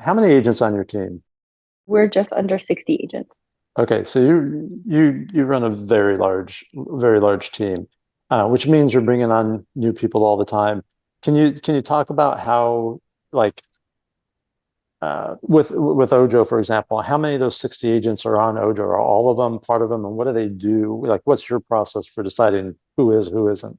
How many agents on your team? We're just under 60 agents. Okay, so you run a very large team, which means you're bringing on new people all the time. Can you talk about how like with Ojo, for example, how many of those 60 agents are on Ojo? Are all of them part of them, and what do they do? Like, what's your process for deciding who is, who isn't?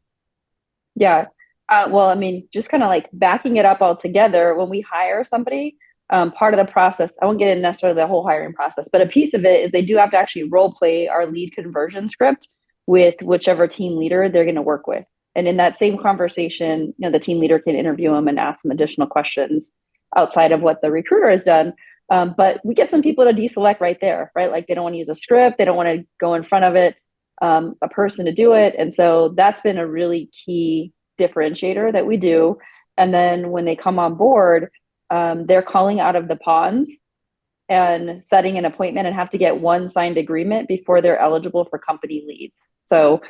Yeah. Well, I mean, just kind of like backing it up all together, when we hire somebody, part of the process, I won't get into necessarily the whole hiring process, but a piece of it is they do have to actually role play our lead conversion script with whichever team leader they're going to work with. And in that same conversation, the team leader can interview them and ask them additional questions outside of what the recruiter has done. But we get some people to deselect right there, right? Like they don't want to use a script, they don't want to go in front of it, a person to do it. And so that's been a really key differentiator that we do. And then when they come on board, they're calling out of the ponds and setting an appointment and have to get one signed agreement before they're eligible for company leads. So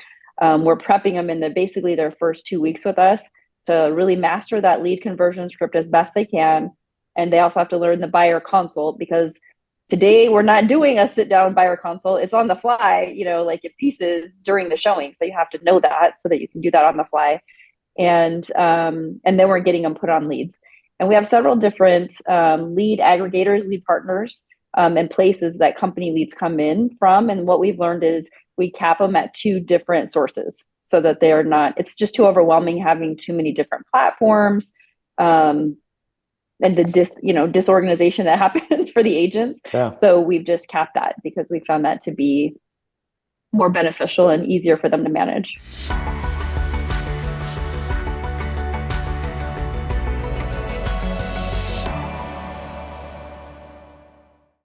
we're prepping them in basically their first 2 weeks with us to really master that lead conversion script as best they can. And they also have to learn the buyer consult because today we're not doing a sit down buyer consult. It's on the fly, like in pieces during the showing. So you have to know that so that you can do that on the fly. And then we're getting them put on leads. And we have several different lead aggregators, lead partners, and places that company leads come in from. And what we've learned is we cap them at two different sources so that they're not, it's just too overwhelming having too many different platforms. And the disorganization that happens for the agents. Yeah. So we've just capped that because we found that to be more beneficial and easier for them to manage.